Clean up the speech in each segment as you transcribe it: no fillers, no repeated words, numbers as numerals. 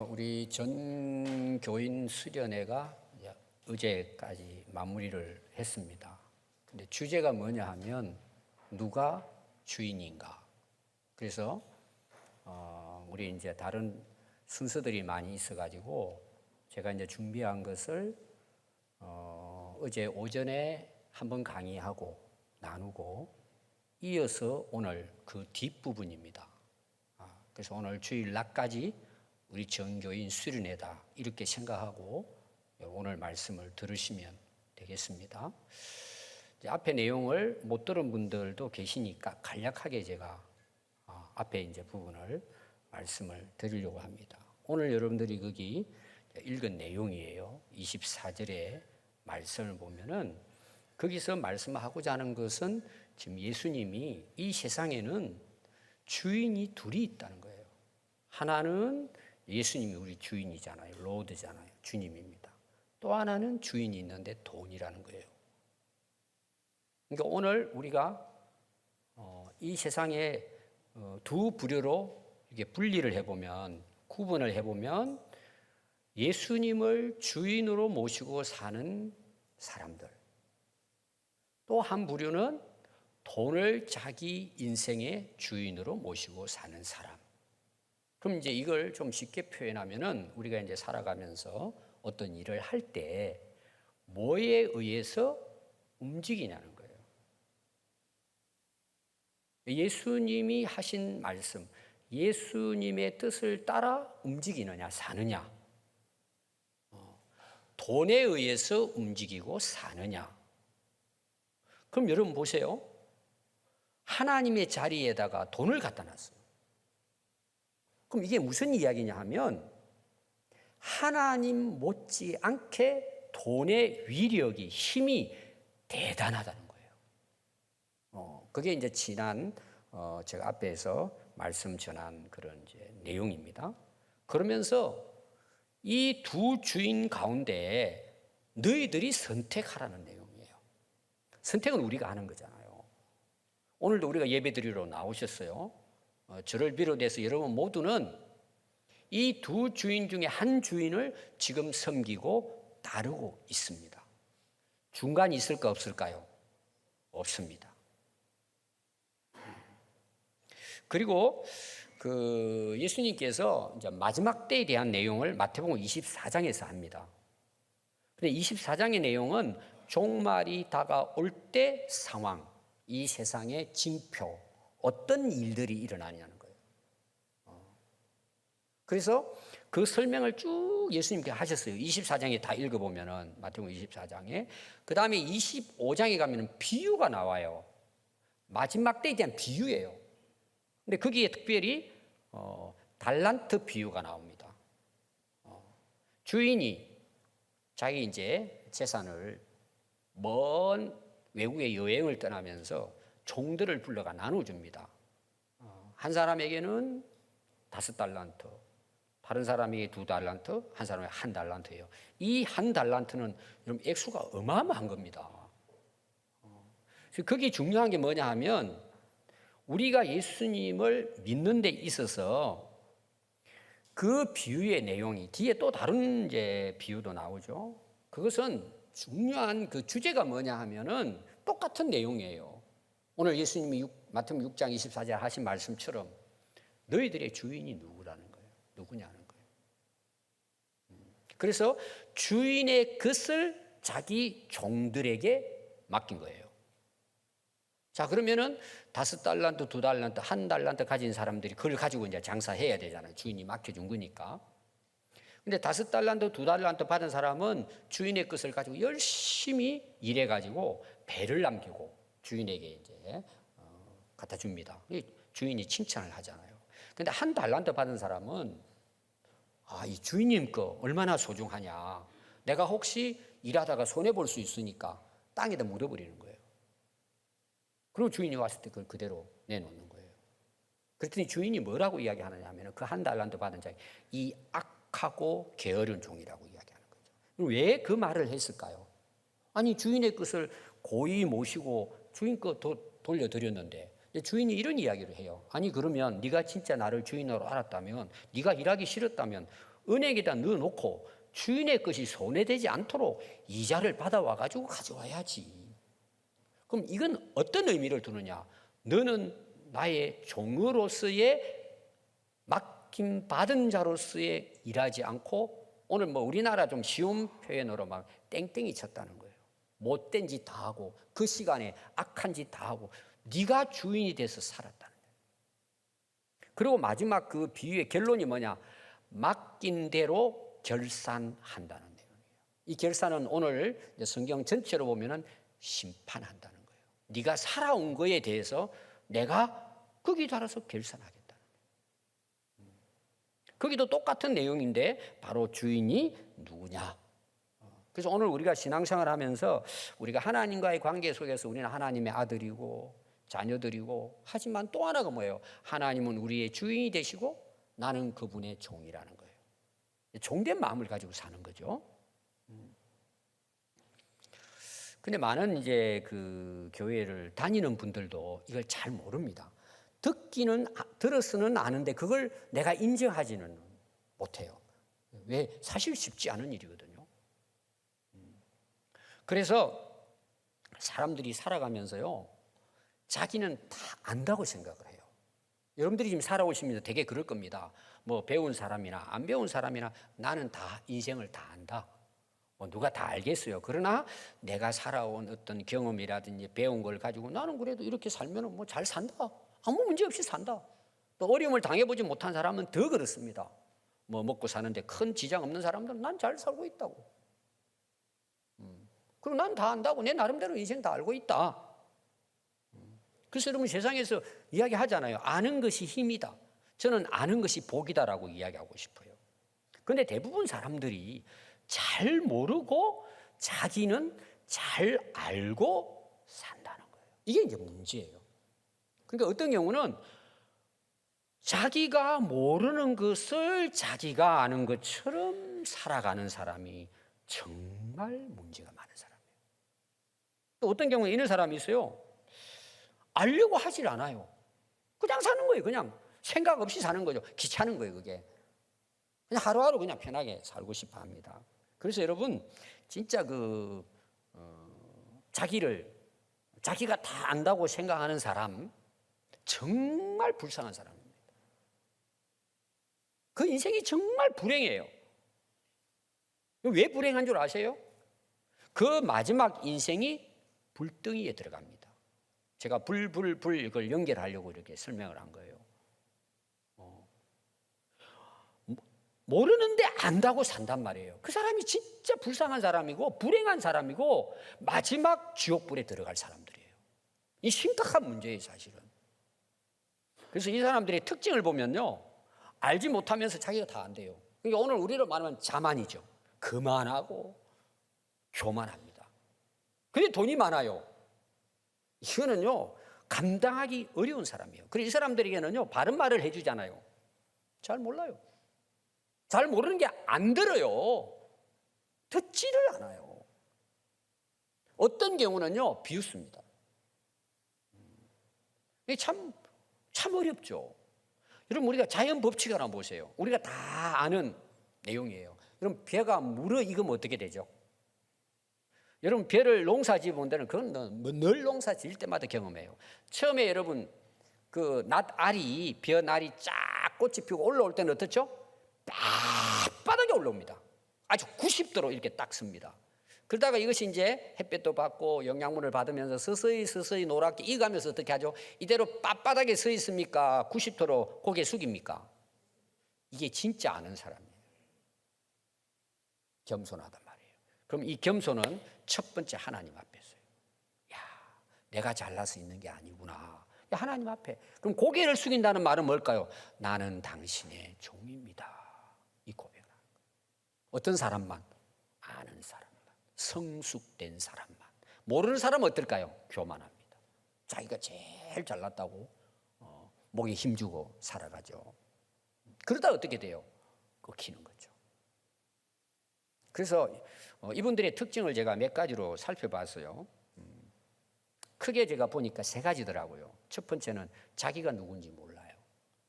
우리 전 교인 수련회가 어제까지 마무리를 했습니다. 근데 주제가 뭐냐 하면 누가 주인인가. 그래서 우리 이제 다른 순서들이 많이 있어가지고 제가 이제 준비한 것을 어제 오전에 한번 강의하고 나누고 이어서 오늘 그 뒷부분입니다. 그래서 오늘 주일 낮까지 우리 전교인 수련회다 이렇게 생각하고 오늘 말씀을 들으시면 되겠습니다. 앞에 내용을 못 들은 분들도 계시니까 간략하게 제가 앞에 이제 부분을 말씀을 드리려고 합니다. 오늘 여러분들이 거기 읽은 내용이에요. 24절의 말씀을 보면은 거기서 말씀하고자 하는 것은 지금 예수님이 이 세상에는 주인이 둘이 있다는 거예요. 하나는 예수님이 우리 주인이잖아요. 로드잖아요. 주님입니다. 또 하나는 주인이 있는데 돈이라는 거예요. 그러니까 오늘 우리가 이 세상에 두 부류로 이렇게 분리를 해보면, 구분을 해보면 예수님을 주인으로 모시고 사는 사람들, 또 한 부류는 돈을 자기 인생의 주인으로 모시고 사는 사람. 그럼 이제 이걸 좀 쉽게 표현하면은 우리가 이제 살아가면서 어떤 일을 할 때 뭐에 의해서 움직이냐는 거예요. 예수님이 하신 말씀, 예수님의 뜻을 따라 움직이느냐, 사느냐, 돈에 의해서 움직이고 사느냐. 그럼 여러분 보세요. 하나님의 자리에다가 돈을 갖다 놨어요. 그럼 이게 무슨 이야기냐 하면 하나님 못지않게 돈의 위력이, 힘이 대단하다는 거예요. 그게 이제 지난 제가 앞에서 말씀 전한 그런 이제 내용입니다. 그러면서 이 두 주인 가운데 너희들이 선택하라는 내용이에요. 선택은 우리가 하는 거잖아요. 오늘도 우리가 예배드리러 나오셨어요. 저를 비롯해서 여러분 모두는 이 두 주인 중에 한 주인을 지금 섬기고 따르고 있습니다. 중간이 있을까 없을까요? 없습니다. 그리고 그 예수님께서 이제 마지막 때에 대한 내용을 마태복음 24장에서 합니다. 근데 24장의 내용은 종말이 다가올 때 상황, 이 세상의 징표, 어떤 일들이 일어나냐는 거예요. 그래서 그 설명을 쭉 예수님께서 하셨어요. 24장에 다 읽어보면은, 마태복음 24장에. 그 다음에 25장에 가면은 비유가 나와요. 마지막 때에 대한 비유예요. 근데 거기에 특별히 달란트 비유가 나옵니다. 주인이 자기 이제 재산을 먼 외국의 여행을 떠나면서 종들을 불러가 나눠줍니다. 한 사람에게는 5달란트, 다른 사람에게 2달란트, 한 사람에게 1달란트예요. 이 1달란트는 여러분 액수가 어마어마한 겁니다. 그게 중요한 게 뭐냐 하면 우리가 예수님을 믿는 데 있어서 그 비유의 내용이 뒤에 또 다른 이제 비유도 나오죠. 그것은 중요한 그 주제가 뭐냐 하면은 똑같은 내용이에요. 오늘 예수님이 마태복음 6장 24절 하신 말씀처럼 너희들의 주인이 누구라는 거예요. 누구냐는 거예요. 그래서 주인의 것을 자기 종들에게 맡긴 거예요. 자, 그러면은 5달란트, 2달란트, 1달란트 가진 사람들이 그걸 가지고 이제 장사해야 되잖아요. 주인이 맡겨준 거니까. 근데 5달란트, 2달란트 받은 사람은 주인의 것을 가지고 열심히 일해가지고 배를 남기고 주인에게 이제 갖다 줍니다. 주인이 칭찬을 하잖아요. 근데 1달란트 받은 사람은 이 주인님 거 얼마나 소중하냐. 내가 혹시 일하다가 손해볼 수 있으니까 땅에다 묻어버리는 거예요. 그리고 주인이 왔을 때 그걸 그대로 내놓는 거예요. 그랬더니 주인이 뭐라고 이야기하느냐 하면 그 1달란트 받은 자에게 이 악하고 게으른 종이라고 이야기하는 거죠. 왜 그 말을 했을까요? 아니 주인의 것을 고이 모시고 주인 거 돌려드렸는데 주인이 이런 이야기를 해요. 아니 그러면 네가 진짜 나를 주인으로 알았다면, 네가 일하기 싫었다면 은행에다 넣어놓고 주인의 것이 손해되지 않도록 이자를 받아와 가지고 가져와야지. 그럼 이건 어떤 의미를 두느냐? 너는 나의 종으로서의 맡김받은 자로서의 일하지 않고, 오늘 뭐 우리나라 좀 쉬운 표현으로 막 땡땡이 쳤다는 거예요. 못된 짓 다 하고 그 시간에 악한 짓 다 하고 네가 주인이 돼서 살았다는 거예요. 그리고 마지막 그 비유의 결론이 뭐냐? 맡긴 대로 결산한다는 내용이에요. 이 결산은 오늘 성경 전체로 보면은 심판한다는 거예요. 네가 살아온 거에 대해서 내가 거기에 따라서 결산하겠다는 거예요. 거기도 똑같은 내용인데 바로 주인이 누구냐? 그래서 오늘 우리가 신앙생활 하면서 우리가 하나님과의 관계 속에서 우리는 하나님의 아들이고 자녀들이고, 하지만 또 하나가 뭐예요? 하나님은 우리의 주인이 되시고 나는 그분의 종이라는 거예요. 종된 마음을 가지고 사는 거죠. 근데 많은 이제 그 교회를 다니는 분들도 이걸 잘 모릅니다. 들어서는 아는데 그걸 내가 인정하지는 못해요. 왜? 사실 쉽지 않은 일이거든요. 그래서 사람들이 살아가면서요, 자기는 다 안다고 생각을 해요. 여러분들이 지금 살아오시면서 되게 그럴 겁니다. 뭐 배운 사람이나 안 배운 사람이나 나는 다 인생을 다 안다. 뭐 누가 다 알겠어요. 그러나 내가 살아온 어떤 경험이라든지 배운 걸 가지고 나는 그래도 이렇게 살면 뭐 잘 산다. 아무 문제 없이 산다. 또 어려움을 당해보지 못한 사람은 더 그렇습니다. 뭐 먹고 사는데 큰 지장 없는 사람들은 난 잘 살고 있다고. 그리고 난 다 안다고 내 나름대로 인생 다 알고 있다. 그래서 여러분 세상에서 이야기하잖아요. 아는 것이 힘이다. 저는 아는 것이 복이다라고 이야기하고 싶어요. 그런데 대부분 사람들이 잘 모르고 자기는 잘 알고 산다는 거예요. 이게 이제 문제예요. 그러니까 어떤 경우는 자기가 모르는 것을 자기가 아는 것처럼 살아가는 사람이 정말 문제가 많은 사람이에요. 또 어떤 경우에 이런 사람이 있어요. 알려고 하질 않아요. 그냥 사는 거예요. 그냥 생각 없이 사는 거죠. 귀찮은 거예요, 그게. 그냥 하루하루 그냥 편하게 살고 싶어 합니다. 그래서 여러분, 진짜 자기가 다 안다고 생각하는 사람, 정말 불쌍한 사람입니다. 그 인생이 정말 불행해요. 왜 불행한 줄 아세요? 그 마지막 인생이 불덩이에 들어갑니다. 제가 불 이걸 연결하려고 이렇게 설명을 한 거예요. 모르는데 안다고 산단 말이에요. 그 사람이 진짜 불쌍한 사람이고 불행한 사람이고 마지막 지옥불에 들어갈 사람들이에요. 이 심각한 문제예요, 사실은. 그래서 이 사람들의 특징을 보면요, 알지 못하면서 자기가 다 안돼요. 그러니까 오늘 우리로 말하면 자만이죠. 거만하고 교만합니다. 근데 돈이 많아요. 이거는요, 감당하기 어려운 사람이에요. 그래서 이 사람들에게는요, 바른 말을 해주잖아요. 잘 몰라요. 잘 모르는 게 안 들어요. 듣지를 않아요. 어떤 경우는요, 비웃습니다. 이게 참 어렵죠. 여러분, 우리가 자연 법칙 하나 보세요. 우리가 다 아는 내용이에요. 여러분, 벼가 물어익으면 어떻게 되죠? 여러분, 벼를 농사 지어본 데는 그건 늘 농사 지을 때마다 경험해요. 처음에 여러분, 그 낫알이, 벼날이 쫙 꽃이 피고 올라올 때는 어떻죠? 바닥에 올라옵니다. 아주 90도로 이렇게 딱 섭니다. 그러다가 이것이 이제 햇볕도 받고 영양분을 받으면서 서서히 노랗게 익어가면서 어떻게 하죠? 이대로 빳빳하게 서 있습니까? 90도로 고개 숙입니까? 이게 진짜 아는 사람이에요. 겸손하단 말이에요. 그럼 이 겸손은 첫 번째 하나님 앞에서요. 야, 내가 잘나서 있는 게 아니구나. 하나님 앞에. 그럼 고개를 숙인다는 말은 뭘까요? 나는 당신의 종입니다. 이 고백을 하는 거예요. 어떤 사람만? 아는 사람만. 성숙된 사람만. 모르는 사람은 어떨까요? 교만합니다. 자기가 제일 잘났다고 목에 힘주고 살아가죠. 그러다 어떻게 돼요? 꺾이는 거죠. 그래서 이분들의 특징을 제가 몇 가지로 살펴봤어요. 크게 제가 보니까 세 가지더라고요. 첫 번째는 자기가 누군지 몰라요.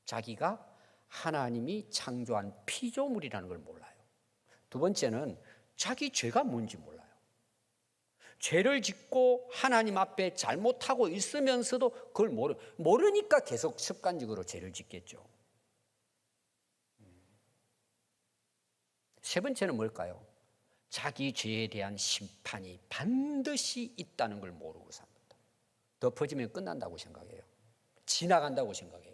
자기가 하나님이 창조한 피조물이라는 걸 몰라요. 두 번째는 자기 죄가 뭔지 몰라요. 죄를 짓고 하나님 앞에 잘못하고 있으면서도 그걸 모르니까 계속 습관적으로 죄를 짓겠죠. 세 번째는 뭘까요? 자기 죄에 대한 심판이 반드시 있다는 걸 모르고 삽니다. 덮어지면 끝난다고 생각해요. 지나간다고 생각해요.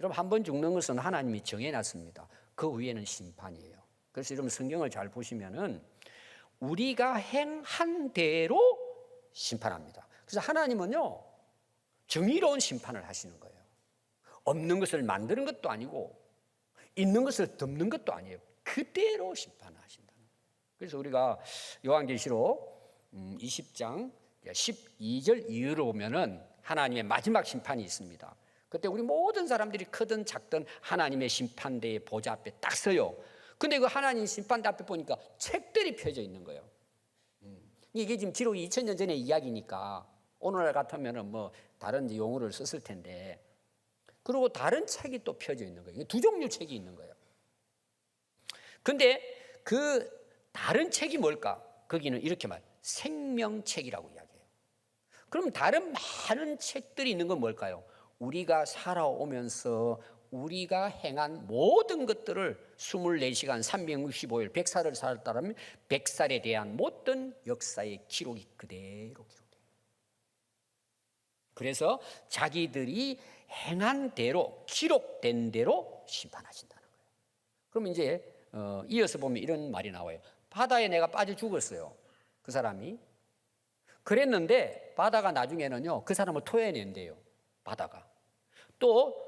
여러분, 한 번 죽는 것은 하나님이 정해놨습니다. 그 후에는 심판이에요. 그래서 여러분 성경을 잘 보시면은 우리가 행한 대로 심판합니다. 그래서 하나님은요, 정의로운 심판을 하시는 거예요. 없는 것을 만드는 것도 아니고 있는 것을 덮는 것도 아니에요. 그대로 심판을 하신다는 거예요. 그래서 우리가 요한계시록 20장 12절 이후로 보면은 하나님의 마지막 심판이 있습니다. 그때 우리 모든 사람들이 크든 작든 하나님의 심판대의 보좌 앞에 딱 서요. 근데 그 하나님 심판대 앞에 보니까 책들이 펴져 있는 거예요. 이게 지금 기록이 2000년 전의 이야기니까 오늘날 같으면은 뭐 다른 용어를 썼을 텐데, 그리고 다른 책이 또 펴져 있는 거예요. 두 종류 책이 있는 거예요. 근데 그 다른 책이 뭘까? 거기는 이렇게 말해요. 생명책이라고 이야기해요. 그럼 다른 많은 책들이 있는 건 뭘까요? 우리가 살아오면서 우리가 행한 모든 것들을 24시간 365일 100살을 살았다면 100살에 대한 모든 역사의 기록이 그대로 기록돼요. 그래서 자기들이 행한 대로 기록된 대로 심판하신다는 거예요. 그럼 이제 이어서 보면 이런 말이 나와요. 바다에 내가 빠져 죽었어요. 그 사람이. 그랬는데 바다가 나중에는요, 그 사람을 토해낸대요. 바다가. 또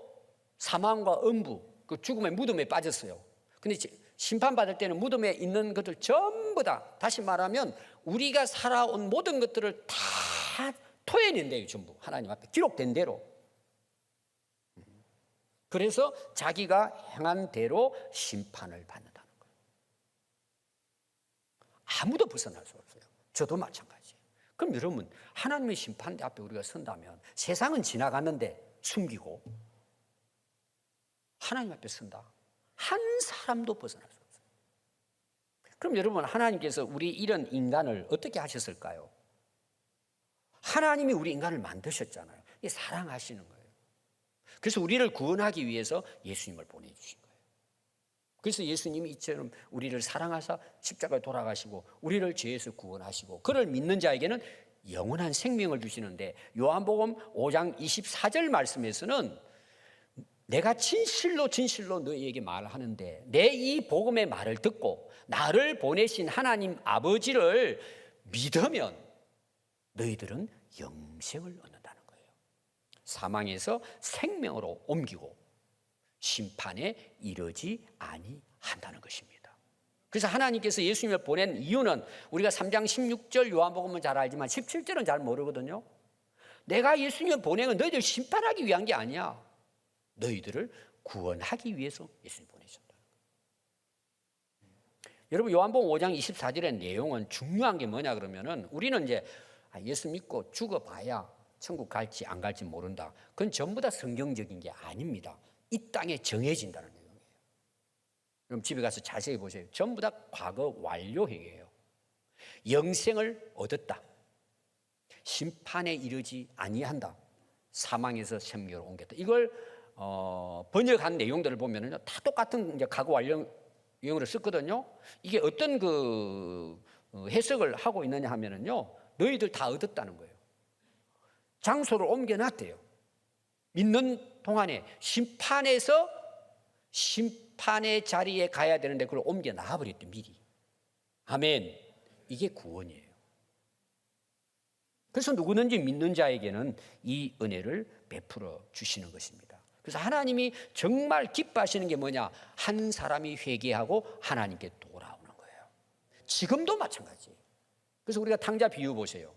사망과 음부, 그 죽음의 무덤에 빠졌어요. 근데 심판받을 때는 무덤에 있는 것들 전부 다, 다시 말하면 우리가 살아온 모든 것들을 다 토해낸대요. 전부 하나님 앞에 기록된 대로. 그래서 자기가 행한 대로 심판을 받는다는 거예요. 아무도 벗어날 수 없어요. 저도 마찬가지예요. 그럼 여러분, 하나님의 심판대 앞에 우리가 선다면 세상은 지나갔는데 숨기고 하나님 앞에 선다. 한 사람도 벗어날 수 없어요. 그럼 여러분, 하나님께서 우리 이런 인간을 어떻게 하셨을까요? 하나님이 우리 인간을 만드셨잖아요. 이게 사랑하시는 거예요. 그래서 우리를 구원하기 위해서 예수님을 보내주신 거예요. 그래서 예수님이 이처럼 우리를 사랑하사 십자가에 돌아가시고 우리를 죄에서 구원하시고 그를 믿는 자에게는 영원한 생명을 주시는데, 요한복음 5장 24절 말씀에서는 내가 진실로 진실로 너희에게 말하는데 내 이 복음의 말을 듣고 나를 보내신 하나님 아버지를 믿으면 너희들은 영생을 얻는다는 거예요. 사망에서 생명으로 옮기고 심판에 이르지 아니한다는 것입니다. 그래서 하나님께서 예수님을 보낸 이유는 우리가 3장 16절 요한복음은 잘 알지만 17절은 잘 모르거든요. 내가 예수님을 보낸 건 너희들 심판하기 위한 게 아니야. 너희들을 구원하기 위해서 예수님 보내셨다. 여러분, 요한복음 5장 24절의 내용은 중요한 게 뭐냐 그러면은, 우리는 이제 예수 믿고 죽어봐야 천국 갈지 안 갈지 모른다. 그건 전부 다 성경적인 게 아닙니다. 이 땅에 정해진다는 내용이에요. 그럼 집에 가서 자세히 보세요. 전부 다 과거 완료형이에요. 영생을 얻었다. 심판에 이르지 아니한다. 사망에서 생명으로 옮겼다. 이걸 번역한 내용들을 보면은 다 똑같은 이제 과거 완료형으로 썼거든요. 이게 어떤 그 해석을 하고 있느냐 하면은요, 너희들 다 얻었다는 거예요. 장소를 옮겨놨대요. 믿는 동안에 심판에서 심판의 자리에 가야 되는데 그걸 옮겨 놔버렸대, 미리. 아멘. 이게 구원이에요. 그래서 누구든지 믿는 자에게는 이 은혜를 베풀어 주시는 것입니다. 그래서 하나님이 정말 기뻐하시는 게 뭐냐? 한 사람이 회개하고 하나님께 돌아오는 거예요. 지금도 마찬가지예요. 그래서 우리가 탕자 비유 보세요.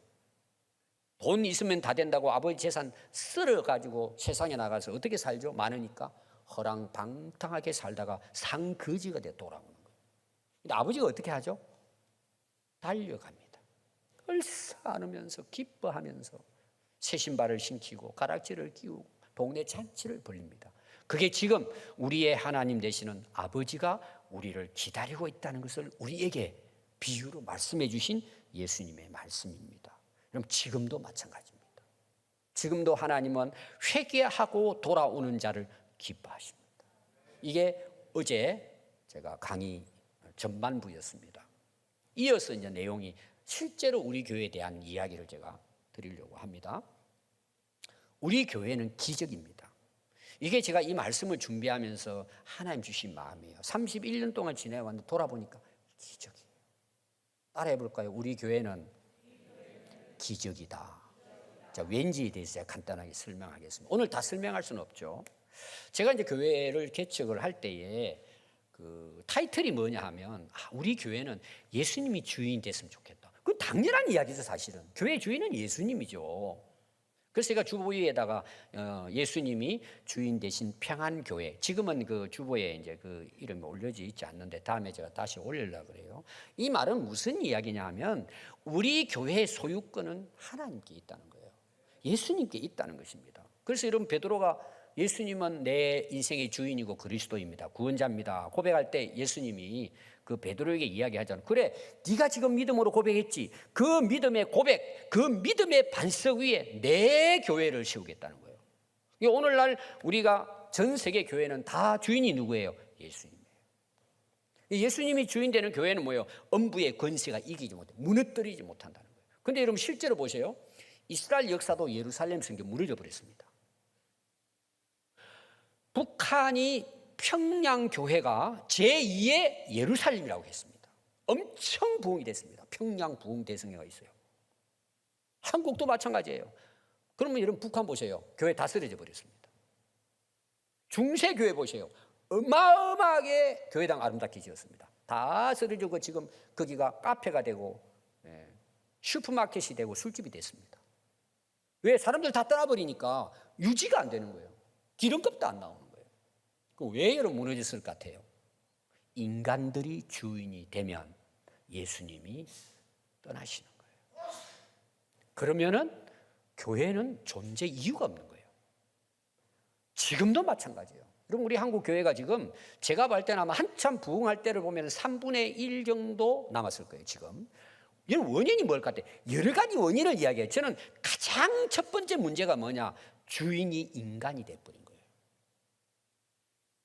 돈 있으면 다 된다고 아버지 재산 쓸어가지고 세상에 나가서 어떻게 살죠? 많으니까 허랑방탕하게 살다가 상거지가 돼 돌아오는 거예요. 근데 아버지가 어떻게 하죠? 달려갑니다. 얼싸 안으면서 기뻐하면서 새 신발을 신기고 가락지를 끼우고 동네 잔치를 벌립니다. 그게 지금 우리의 하나님 되시는 아버지가 우리를 기다리고 있다는 것을 우리에게 비유로 말씀해 주신 예수님의 말씀입니다. 그럼 지금도 마찬가지입니다. 지금도 하나님은 회개하고 돌아오는 자를 기뻐하십니다. 이게 어제 제가 강의 전반부였습니다. 이어서 이제 내용이 실제로 우리 교회에 대한 이야기를 제가 드리려고 합니다. 우리 교회는 기적입니다. 이게 제가 이 말씀을 준비하면서 하나님 주신 마음이에요. 31년 동안 지내왔는데 돌아보니까 기적이에요. 따라해 볼까요? 우리 교회는 기적이다. 자, 왠지에 대해서 제가 간단하게 설명하겠습니다. 오늘 다 설명할 수는 없죠. 제가 이제 교회를 개척을 할 때에 그 타이틀이 뭐냐 하면 우리 교회는 예수님이 주인 됐으면 좋겠다. 그 당연한 이야기죠, 사실은. 교회 주인은 예수님이죠. 그래서 제가 주보에다가 예수님이 주인 되신 평안교회, 지금은 그 주보에 이제 그 이름이 올려져 있지 않는데 다음에 제가 다시 올리려고 그래요. 이 말은 무슨 이야기냐 하면 우리 교회의 소유권은 하나님께 있다는 거예요. 예수님께 있다는 것입니다. 그래서 여러분 베드로가 예수님은 내 인생의 주인이고 그리스도입니다. 구원자입니다. 고백할 때 예수님이 그 베드로에게 이야기하잖아요. 그래, 네가 지금 믿음으로 고백했지. 그 믿음의 고백, 그 믿음의 반석 위에 내 교회를 세우겠다는 거예요. 오늘날 우리가 전 세계 교회는 다 주인이 누구예요? 예수님이에요. 예수님이 주인 되는 교회는 뭐예요? 엄부의 권세가 이기지 못해, 무너뜨리지 못한다는 거예요. 그런데 여러분 실제로 보세요. 이스라엘 역사도 예루살렘 성경 무너져 버렸습니다. 북한이 평양교회가 제2의 예루살렘이라고 했습니다. 엄청 부흥이 됐습니다. 평양 부흥 대성회가 있어요. 한국도 마찬가지예요. 그러면 여러분 북한 보세요. 교회 다 쓰러져 버렸습니다. 중세교회 보세요. 어마어마하게 교회당 아름답게 지었습니다. 다 쓰러지고 지금 거기가 카페가 되고 슈퍼마켓이 되고 술집이 됐습니다. 왜? 사람들 다 떠나버리니까 유지가 안 되는 거예요. 기름값도 안 나오는 거예요. 왜 여러분 무너졌을 것 같아요? 인간들이 주인이 되면 예수님이 떠나시는 거예요. 그러면은 교회는 존재 이유가 없는 거예요. 지금도 마찬가지예요. 그럼 우리 한국 교회가 지금 제가 볼 때는 아마 한참 부흥할 때를 보면 3분의 1 정도 남았을 거예요. 지금 이런 원인이 뭘 것 같아요? 여러 가지 원인을 이야기해요. 저는 가장 첫 번째 문제가 뭐냐? 주인이 인간이 돼버린 거예요.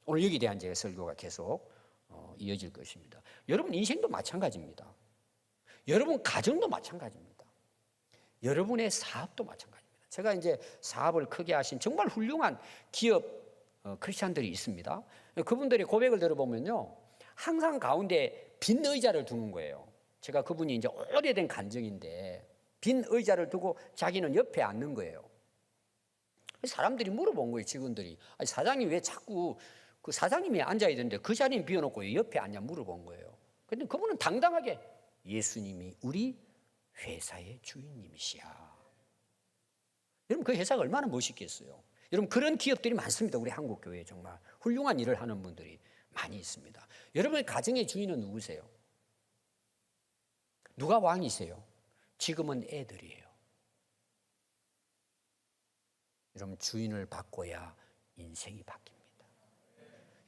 오늘 여기에 대한 제 설교가 계속 이어질 것입니다. 여러분 인생도 마찬가지입니다. 여러분 가정도 마찬가지입니다. 여러분의 사업도 마찬가지입니다. 제가 이제 사업을 크게 하신 정말 훌륭한 기업 크리스찬들이 있습니다. 그분들의 고백을 들어보면요, 항상 가운데 빈 의자를 두는 거예요. 제가 그분이 이제 오래된 간증인데 빈 의자를 두고 자기는 옆에 앉는 거예요. 사람들이 물어본 거예요. 직원들이, 아니, 사장님 왜 자꾸 그 사장님이 앉아야 되는데 그 자리는 비워놓고 왜 옆에 앉냐 물어본 거예요. 그런데 그분은 당당하게 예수님이 우리 회사의 주인님이시야. 여러분 그 회사가 얼마나 멋있겠어요. 여러분 그런 기업들이 많습니다. 우리 한국 교회에 정말 훌륭한 일을 하는 분들이 많이 있습니다. 여러분의 가정의 주인은 누구세요? 누가 왕이세요? 지금은 애들이에요. 여러분 주인을 바꿔야 인생이 바뀝니다.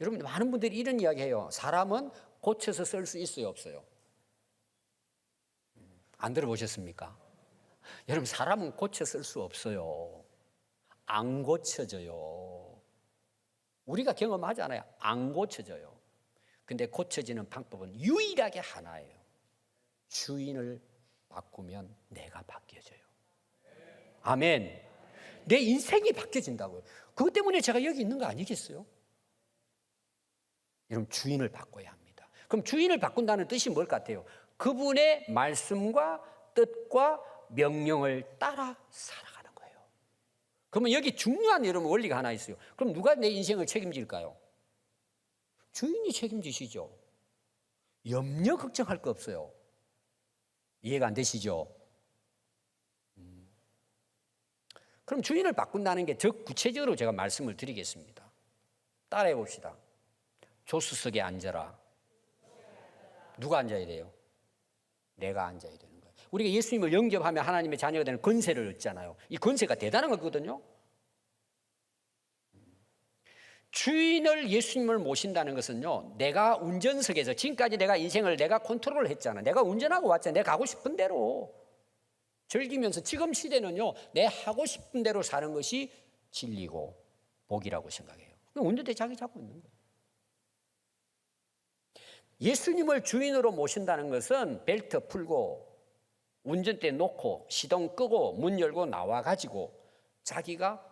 여러분 많은 분들이 이런 이야기해요. 사람은 고쳐서 쓸 수 있어요, 없어요? 안 들어보셨습니까? 여러분 사람은 고쳐 쓸 수 없어요. 안 고쳐져요. 우리가 경험하잖아요. 안 고쳐져요. 근데 고쳐지는 방법은 유일하게 하나예요. 주인을 바꾸면 내가 바뀌어져요. 아멘. 내 인생이 바뀌어진다고요. 그것 때문에 제가 여기 있는 거 아니겠어요? 여러분 주인을 바꿔야 합니다. 그럼 주인을 바꾼다는 뜻이 뭘 같아요? 그분의 말씀과 뜻과 명령을 따라 살아가는 거예요. 그러면 여기 중요한 여러분 원리가 하나 있어요. 그럼 누가 내 인생을 책임질까요? 주인이 책임지시죠. 염려 걱정할 거 없어요. 이해가 안 되시죠? 그럼 주인을 바꾼다는 게 더 구체적으로 제가 말씀을 드리겠습니다. 따라해 봅시다. 조수석에 앉아라. 누가 앉아야 돼요? 내가 앉아야 되는 거예요. 우리가 예수님을 영접하면 하나님의 자녀가 되는 권세를 얻잖아요. 이 권세가 대단한 거거든요. 주인을 예수님을 모신다는 것은요, 내가 운전석에서 지금까지 내가 인생을 내가 컨트롤을 했잖아. 내가 운전하고 왔잖아. 내가 가고 싶은 대로 즐기면서 지금 시대는요, 내 하고 싶은 대로 사는 것이 진리고 복이라고 생각해요. 운전대 자기 잡고 있는 거예요. 예수님을 주인으로 모신다는 것은 벨트 풀고 운전대 놓고 시동 끄고 문 열고 나와가지고 자기가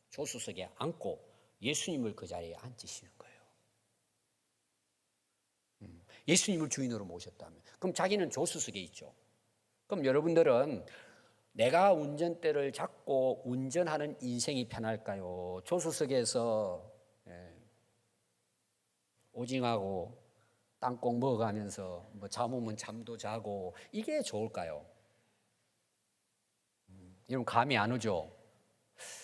조수석에 앉고 예수님을 그 자리에 앉히시는 거예요. 예수님을 주인으로 모셨다면 그럼 자기는 조수석에 있죠. 그럼 여러분들은 내가 운전대를 잡고 운전하는 인생이 편할까요? 조수석에서 오징하고 땅콩 먹어가면서 뭐 잠오면 잠도 자고 이게 좋을까요? 여러분 감이 안 오죠?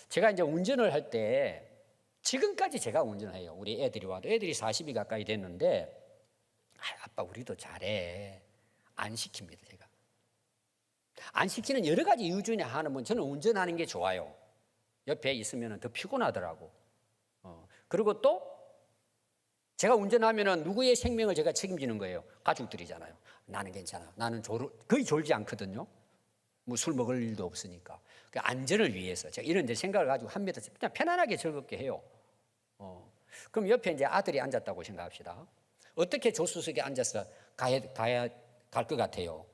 제가 이제 운전을 할 때 지금까지 제가 운전해요. 우리 애들이 와도 애들이 40이 가까이 됐는데 아빠 우리도 잘해. 안 시킵니다. 제가. 안 시키는 여러 가지 이유 중에 하나는 저는 운전하는 게 좋아요. 옆에 있으면 더 피곤하더라고. 그리고 또 제가 운전하면 누구의 생명을 제가 책임지는 거예요. 가족들이잖아요. 나는 괜찮아. 나는 거의 졸지 않거든요. 뭐 술 먹을 일도 없으니까. 그 안전을 위해서 제가 이런 생각을 가지고 합니다. 그냥 편안하게 즐겁게 해요. 그럼 옆에 이제 아들이 앉았다고 생각합시다. 어떻게 조수석에 앉아서 갈 것 같아요?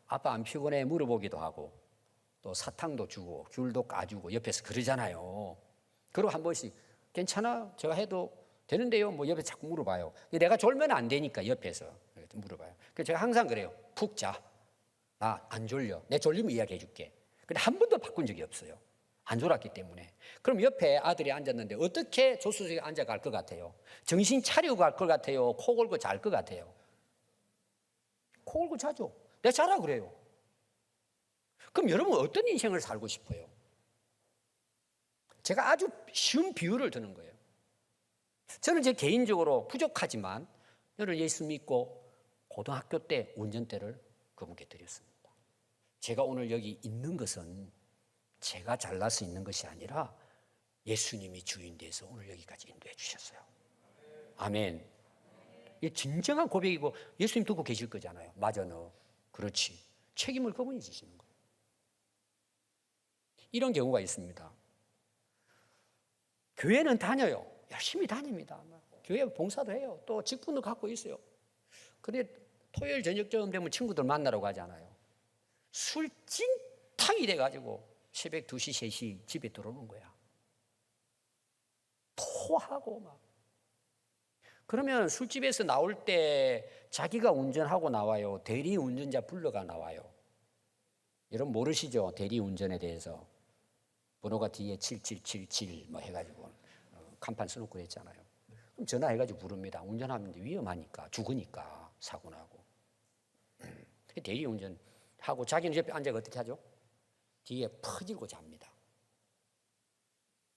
아빠 안 피곤해? 물어보기도 하고 또 사탕도 주고 귤도 까주고 옆에서 그러잖아요. 그리고 한 번씩 괜찮아? 제가 해도 되는데요? 뭐 옆에 자꾸 물어봐요. 내가 졸면 안 되니까 옆에서 물어봐요. 그래서 제가 항상 그래요. 푹 자. 나 안 졸려. 내 졸리면 이야기해 줄게. 근데 한 번도 바꾼 적이 없어요. 안 졸았기 때문에. 그럼 옆에 아들이 앉았는데 어떻게 조수석에 앉아갈 것 같아요? 정신 차리고 갈 것 같아요? 코 골고 잘 것 같아요? 코 골고 자죠. 내가 자라 그래요. 그럼 여러분 어떤 인생을 살고 싶어요? 제가 아주 쉬운 비유를 드는 거예요. 저는 제 개인적으로 부족하지만 저는 예수 믿고 고등학교 때 운전대를 그분께 드렸습니다. 제가 오늘 여기 있는 것은 제가 잘나서 있는 것이 아니라 예수님이 주인 돼서 오늘 여기까지 인도해 주셨어요. 아멘. 이게 진정한 고백이고 예수님 듣고 계실 거잖아요. 맞아 너. 그렇지. 책임을 그분이 지시는 거예요. 이런 경우가 있습니다. 교회는 다녀요. 열심히 다닙니다. 교회 봉사도 해요. 또 직분도 갖고 있어요. 그런데 토요일 저녁쯤 되면 친구들 만나러 가잖아요. 술 찐탕이 돼가지고 새벽 2시, 3시 집에 들어오는 거야. 토하고 막. 그러면 술집에서 나올 때 자기가 운전하고 나와요? 대리 운전자 불러가 나와요? 여러분 모르시죠? 대리 운전에 대해서. 번호가 뒤에 7777 뭐 해가지고 간판 써놓고 했잖아요. 그럼 전화해가지고 부릅니다. 운전하면 위험하니까, 죽으니까, 사고 나고. 대리 운전하고 자기는 옆에 앉아서 어떻게 하죠? 뒤에 퍼지고 잡니다.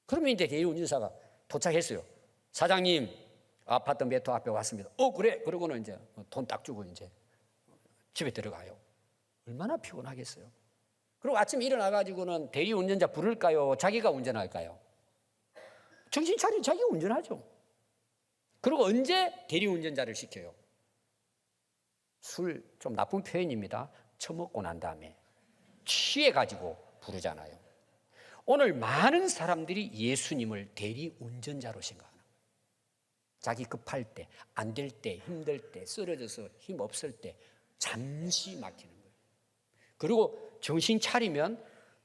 그러면 이제 대리 운전사가 도착했어요. 사장님, 아파트 몇 호 앞에 왔습니다. 그래. 그러고는 이제 돈 딱 주고 이제 집에 들어가요. 얼마나 피곤하겠어요. 그리고 아침에 일어나가지고는 대리 운전자 부를까요? 자기가 운전할까요? 정신 차리고 자기가 운전하죠. 그리고 언제 대리 운전자를 시켜요? 술 좀 나쁜 표현입니다. 처먹고 난 다음에 취해가지고 부르잖아요. 오늘 많은 사람들이 예수님을 대리 운전자로 생각하는 거예요. 자기 급할 때, 안 될 때, 힘들 때, 쓰러져서 힘 없을 때 잠시 맡기는 거예요. 그리고 정신 차리면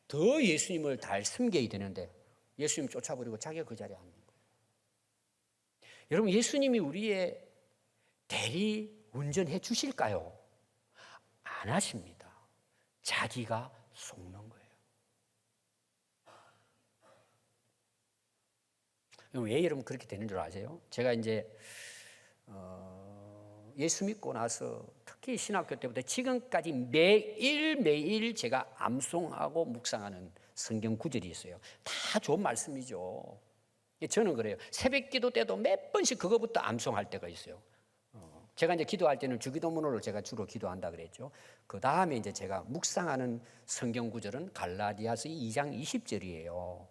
더 예수님을 잘 섬겨야 되는데 예수님 쫓아버리고 자기가 그 자리에 앉는 거예요. 여러분 예수님이 우리의 대리 운전해 주실까요? 안 하십니다. 자기가 속는 거예요. 왜 여러분 그렇게 되는 줄 아세요? 제가 이제 예수 믿고 나서 특히 신학교 때부터 지금까지 매일 제가 암송하고 묵상하는 성경 구절이 있어요. 다 좋은 말씀이죠. 저는 그래요. 새벽 기도 때도 몇 번씩 그거부터 암송할 때가 있어요. 제가 이제 기도할 때는 주기도문으로 제가 주로 기도한다 그랬죠. 그 다음에 이제 제가 묵상하는 성경 구절은 갈라디아서 2장 20절이에요.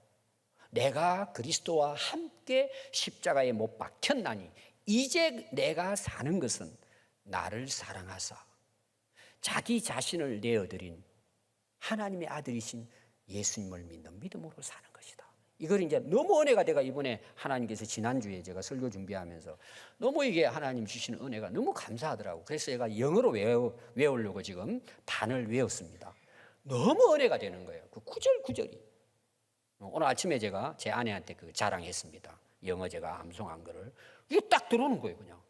내가 그리스도와 함께 십자가에 못 박혔나니 이제 내가 사는 것은 나를 사랑하사 자기 자신을 내어드린 하나님의 아들이신 예수님을 믿는 믿음으로 사는 것이다. 이걸 이제 너무 은혜가 내가 이번에 하나님께서 지난주에 제가 설교 준비하면서 너무 이게 하나님 주시는 은혜가 너무 감사하더라고. 그래서 제가 영어로 외우려고 지금 반을 외웠습니다. 너무 은혜가 되는 거예요. 그 구절구절이. 오늘 아침에 제가 제 아내한테 그 자랑했습니다. 영어 제가 암송한 거를. 이게 딱 들어오는 거예요, 그냥.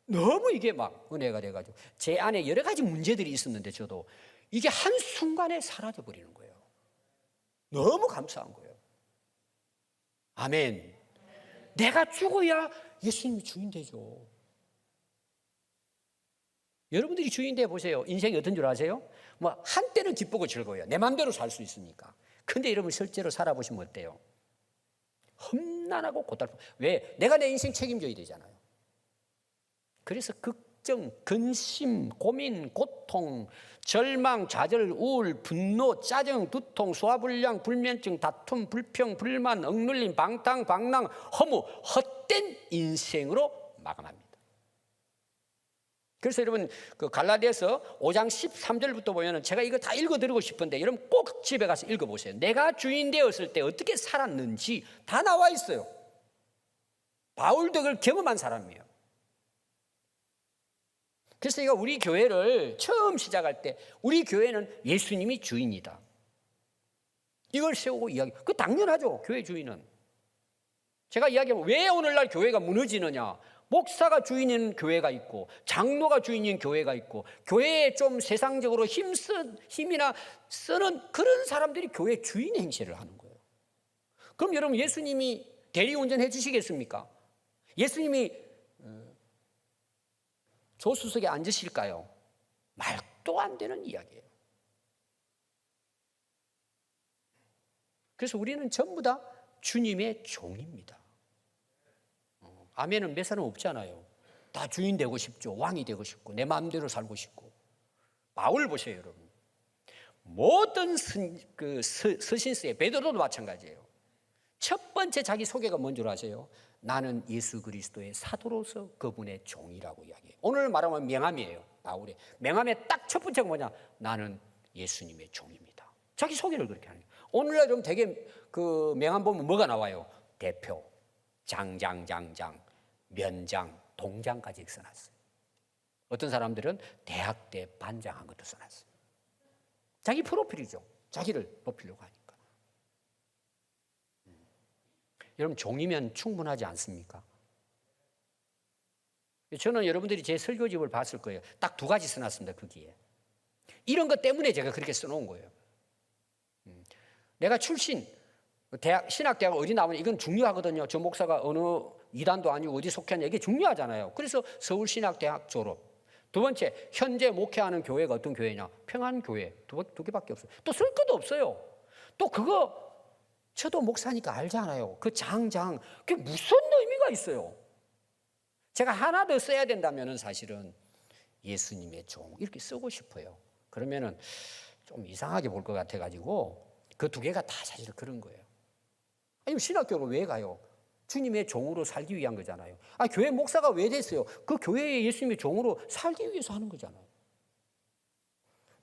너무 이게 막 은혜가 돼가지고. 제 안에 여러 가지 문제들이 있었는데 저도 이게 한순간에 사라져 버리는 거예요. 너무 감사한 거예요. 아멘. 내가 죽어야 예수님이 주인 되죠. 여러분들이 주인 돼 보세요. 인생이 어떤 줄 아세요? 뭐 한때는 기쁘고 즐거워요. 내 마음대로 살 수 있으니까. 근데 여러분 실제로 살아보시면 어때요? 험난하고 고달프. 왜? 내가 내 인생 책임져야 되잖아요. 그래서 걱정, 근심, 고민, 고통, 절망, 좌절, 우울, 분노, 짜증, 두통, 소화불량, 불면증, 다툼, 불평, 불만, 억눌림, 방탕, 방랑, 허무, 헛된 인생으로 마감합니다. 그래서 여러분 그 갈라디아서 5장 13절부터 보면은 제가 이거 다 읽어드리고 싶은데 여러분 꼭 집에 가서 읽어보세요. 내가 주인 되었을 때 어떻게 살았는지 다 나와 있어요. 바울도 그걸 경험한 사람이에요. 그래서 이거 우리 교회를 처음 시작할 때 우리 교회는 예수님이 주인이다. 이걸 세우고 이야기. 그 당연하죠. 교회 주인은. 제가 이야기하면 왜 오늘날 교회가 무너지느냐. 목사가 주인인 교회가 있고 장로가 주인인 교회가 있고 교회에 좀 세상적으로 힘이나 쓰는 그런 사람들이 교회 주인 행세를 하는 거예요. 그럼 여러분 예수님이 대리운전 해주시겠습니까? 예수님이 조수석에 앉으실까요? 말도 안 되는 이야기예요. 그래서 우리는 전부 다 주님의 종입니다. 아멘은 몇 사람 없잖아요. 다 주인 되고 싶죠. 왕이 되고 싶고 내 마음대로 살고 싶고. 바울 보세요, 여러분. 모든 서신서에 베드로도 마찬가지예요. 첫 번째 자기 소개가 뭔 줄 아세요? 나는 예수 그리스도의 사도로서 그분의 종이라고 이야기해요. 오늘 말하면 명함이에요. 바울의 명함의 딱 첫 번째가 뭐냐? 나는 예수님의 종입니다. 자기 소개를 그렇게 하는 거예요. 오늘날 좀 되게 그 명함 보면 뭐가 나와요? 대표, 장장, 면장, 동장까지 써놨어요. 어떤 사람들은 대학 때 반장한 것도 써놨어요. 자기 프로필이죠. 자기를 높이려고 하니까. 여러분 종이면 충분하지 않습니까? 저는 여러분들이 제 설교집을 봤을 거예요. 딱 두 가지 써놨습니다. 거기에. 이런 것 때문에 제가 그렇게 써놓은 거예요. 내가 출신, 신학대학 어디 나오냐 이건 중요하거든요. 저 목사가 어느 이단도 아니고 어디 속했냐 이게 중요하잖아요. 그래서 서울신학대학 졸업. 두 번째, 현재 목회하는 교회가 어떤 교회냐? 평안교회. 두 개밖에 없어요. 또 쓸 것도 없어요. 또 그거 저도 목사니까 알잖아요. 그 장장 그게 무슨 의미가 있어요? 제가 하나 더 써야 된다면은 사실은 예수님의 종 이렇게 쓰고 싶어요. 그러면은 좀 이상하게 볼 것 같아가지고 그 두 개가 다 사실 그런 거예요. 아니 신학교를 왜 가요? 주님의 종으로 살기 위한 거잖아요. 교회 목사가 왜 됐어요? 그 교회에 예수님의 종으로 살기 위해서 하는 거잖아요.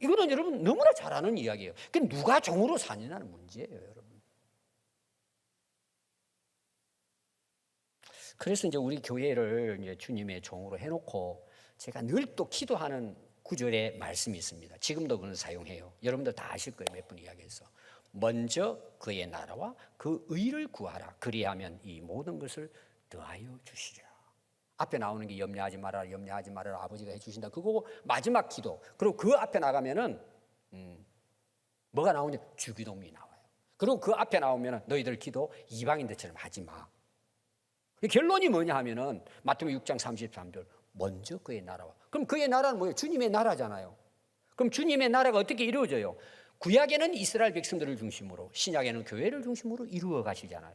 이거는 여러분 너무나 잘 아는 이야기예요. 그 누가 종으로 사느냐는 문제예요, 여러분. 그래서 이제 우리 교회를 이제 주님의 종으로 해놓고 제가 늘 또 기도하는 구절의 말씀이 있습니다. 지금도 그걸 사용해요. 여러분들 다 아실 거예요. 몇 번 이야기해서. 먼저 그의 나라와 그 의를 구하라. 그리하면 이 모든 것을 더하여 주시리라. 앞에 나오는 게 염려하지 말아라, 염려하지 말아라. 아버지가 해주신다. 그거 마지막 기도. 그리고 그 앞에 나가면은 뭐가 나오냐? 주기도문이 나와요. 그리고 그 앞에 나오면은 너희들 기도 이방인들처럼 하지 마. 결론이 뭐냐 하면은 마태복음 6장 33절. 먼저 그의 나라와. 그럼 그의 나라는 뭐예요? 주님의 나라잖아요. 그럼 주님의 나라가 어떻게 이루어져요? 구약에는 이스라엘 백성들을 중심으로, 신약에는 교회를 중심으로 이루어 가시잖아요.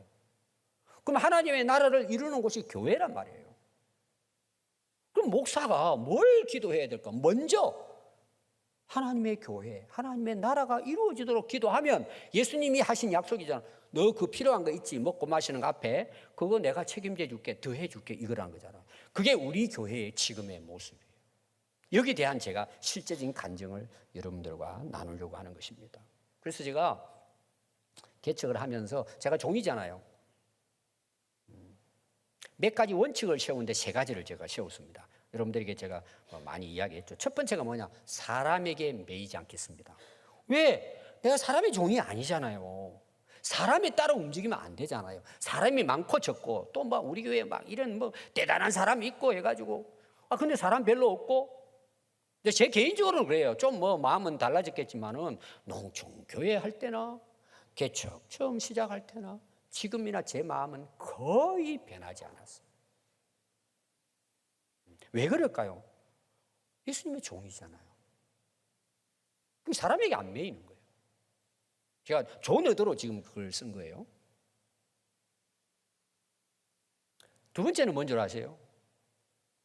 그럼 하나님의 나라를 이루는 곳이 교회란 말이에요. 그럼 목사가 뭘 기도해야 될까? 먼저 하나님의 교회, 하나님의 나라가 이루어지도록 기도하면 예수님이 하신 약속이잖아요. 너 그 필요한 거 있지? 먹고 마시는 거 앞에 그거 내가 책임져 줄게, 더 해줄게 이거란 거잖아. 그게 우리 교회의 지금의 모습이에요. 여기에 대한 제가 실제적인 간증을 여러분들과 나누려고 하는 것입니다. 그래서 제가 개척을 하면서 제가 종이잖아요. 몇 가지 원칙을 세우는데 세 가지를 제가 세웠습니다. 여러분들에게 제가 많이 이야기했죠. 첫 번째가 뭐냐? 사람에게 매이지 않겠습니다. 왜? 내가 사람의 종이 아니잖아요. 사람에 따라 움직이면 안 되잖아요. 사람이 많고 적고 또 막 우리 교회에 막 이런 뭐 대단한 사람이 있고 해가지고 근데 사람 별로 없고. 근데 제 개인적으로는 그래요. 좀 뭐 마음은 달라졌겠지만은 농촌 교회 할 때나 개척 처음 시작할 때나 지금이나 제 마음은 거의 변하지 않았어요. 왜 그럴까요? 예수님의 종이잖아요. 그럼 사람에게 안 매이는 거예요. 제가 좋은 의도로 지금 그걸 쓴 거예요. 두 번째는 뭔지 아세요?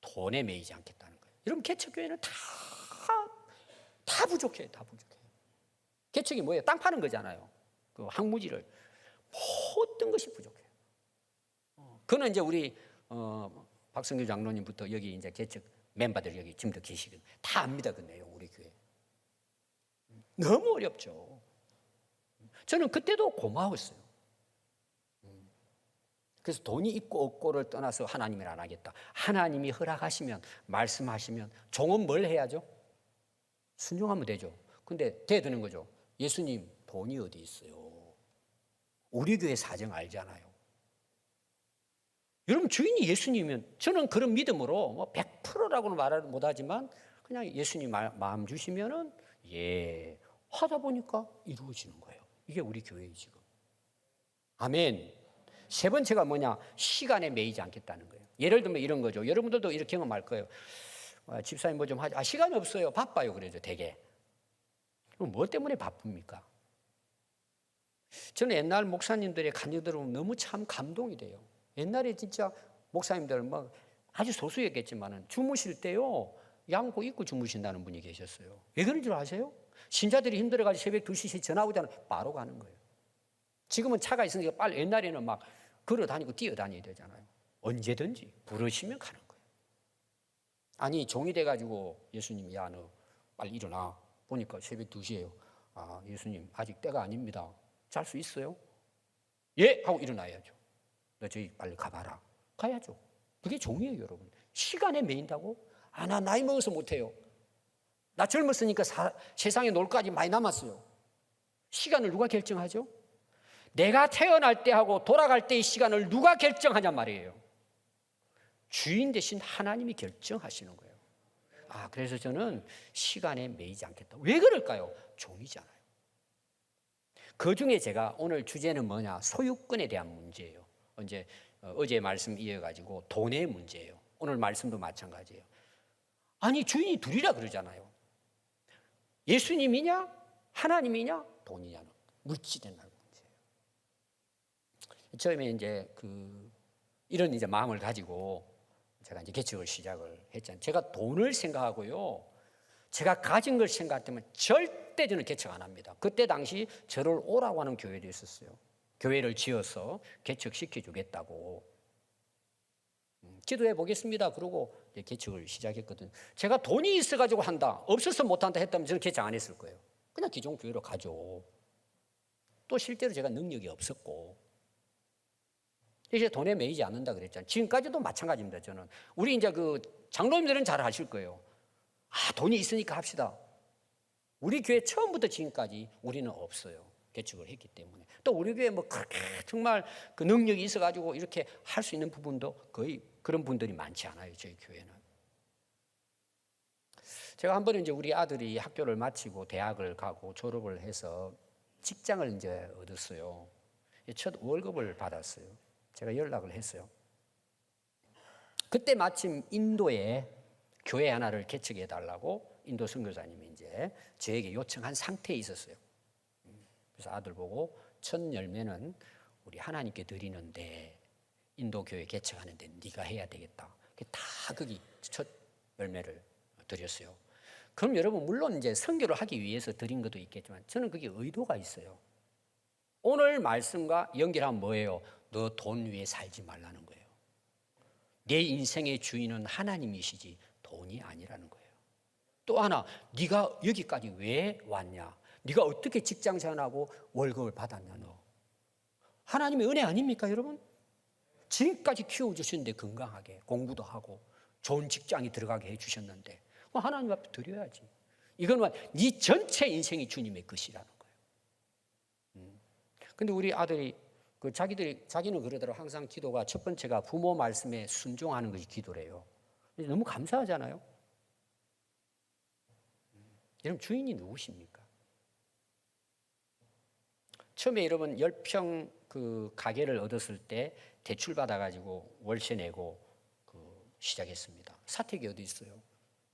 돈에 매이지 않겠다는 거예요. 여러분 개척교회는 다 부족해요. 다 부족해요. 개척이 뭐예요? 땅 파는 거잖아요. 그 항무지를 모든 것이 부족해요. 그는 이제 우리 박성규 장로님부터 여기 이제 개척 멤버들 여기 지금도 계시거든요. 다 압니다 그 내용 우리 교회. 너무 어렵죠. 저는 그때도 고마웠어요. 그래서 돈이 있고 없고를 떠나서 하나님을 안 하겠다. 하나님이 허락하시면 말씀하시면 종은 뭘 해야죠? 순종하면 되죠. 근데 대드는 거죠. 예수님 돈이 어디 있어요? 우리 교회 사정 알잖아요. 여러분 주인이 예수님이면 저는 그런 믿음으로 뭐 100%라고는 말을 못하지만 그냥 예수님 마음 주시면은 예 하다 보니까 이루어지는 거예요. 이게 우리 교회의 지금. 아멘. 세 번째가 뭐냐? 시간에 매이지 않겠다는 거예요. 예를 들면 이런 거죠. 여러분들도 이렇게 경험할 거예요. 집사님 뭐 좀 하자. 시간이 없어요. 바빠요. 그래죠. 되게. 그럼 뭐 때문에 바쁩니까? 저는 옛날 목사님들의 간증 들으면 너무 참 감동이 돼요. 옛날에 진짜 목사님들 막 아주 소수였겠지만은 주무실 때요. 양고 입고 주무신다는 분이 계셨어요. 왜 그런 줄 아세요? 신자들이 힘들어가지고 새벽 2시에 전화 오잖아요. 바로 가는 거예요. 지금은 차가 있으니까 빨리 옛날에는 막 걸어 다니고 뛰어 다녀야 되잖아요. 언제든지 부르시면 가는 거예요. 아니 종이 돼가지고 예수님이 야 너 빨리 일어나. 보니까 새벽 2시예요. 아 예수님 아직 때가 아닙니다. 잘 수 있어요? 예 하고 일어나야죠. 너 저기 빨리 가봐라. 가야죠. 그게 종이에요 여러분. 시간에 매인다고? 나 나이 먹어서 못해요. 나 젊었으니까 세상에 놀 까지 많이 남았어요. 시간을 누가 결정하죠? 내가 태어날 때하고 돌아갈 때의 시간을 누가 결정하냐 말이에요. 주인 대신 하나님이 결정하시는 거예요. 그래서 저는 시간에 매이지 않겠다. 왜 그럴까요? 종이잖아요. 그 중에 제가 오늘 주제는 뭐냐? 소유권에 대한 문제예요. 어제 말씀 이어가지고 돈의 문제예요. 오늘 말씀도 마찬가지예요. 아니 주인이 둘이라 그러잖아요. 예수님이냐 하나님이냐 돈이냐는 물질의 문제예요. 처음에 이제 이런 이제 마음을 가지고 제가 이제 개척을 시작을 했잖아요. 제가 돈을 생각하고요. 제가 가진 걸 생각할 때면 절대 저는 개척 안 합니다. 그때 당시 저를 오라고 하는 교회도 있었어요. 교회를 지어서 개척시켜 주겠다고. 기도해 보겠습니다. 그러고 개척을 시작했거든요. 제가 돈이 있어가지고 한다, 없어서 못한다 했다면 저는 개척 안 했을 거예요. 그냥 기존 교회로 가죠. 또 실제로 제가 능력이 없었고. 이제 돈에 매이지 않는다 그랬잖아요. 지금까지도 마찬가지입니다. 저는 우리 이제 장로님들은 잘 아실 거예요. 돈이 있으니까 합시다. 우리 교회 처음부터 지금까지 우리는 없어요. 개척을 했기 때문에. 또 우리 교회 뭐 그렇게 정말 그 능력이 있어가지고 이렇게 할 수 있는 부분도 거의 그런 분들이 많지 않아요. 저희 교회는. 제가 한 번은 이제 우리 아들이 학교를 마치고 대학을 가고 졸업을 해서 직장을 이제 얻었어요. 첫 월급을 받았어요. 제가 연락을 했어요. 그때 마침 인도에 교회 하나를 개척해 달라고 인도 선교사님이 이제 저에게 요청한 상태에 있었어요. 그래서 아들 보고 첫 열매는 우리 하나님께 드리는데 인도 교회 개척하는데 네가 해야 되겠다. 다 거기 첫 열매를 드렸어요. 그럼 여러분 물론 이제 선교를 하기 위해서 드린 것도 있겠지만 저는 그게 의도가 있어요. 오늘 말씀과 연결하면 뭐예요? 너 돈 위에 살지 말라는 거예요. 내 인생의 주인은 하나님이시지 돈이 아니라는 거예요. 또 하나, 네가 여기까지 왜 왔냐? 네가 어떻게 직장 생활하고 월급을 받았냐 너? 하나님의 은혜 아닙니까 여러분? 지금까지 키워주셨는데 건강하게 공부도 하고 좋은 직장에 들어가게 해주셨는데 하나님 앞에 드려야지. 이건 네 전체 인생이 주님의 것이라는 거예요. 근데 우리 아들이 자기는 그러더라고. 항상 기도가 첫 번째가 부모 말씀에 순종하는 것이 기도래요. 너무 감사하잖아요. 여러분 주인이 누구십니까? 처음에 여러분 10평 그 가게를 얻었을 때 대출 받아가지고 월세 내고 시작했습니다. 사택이 어디 있어요?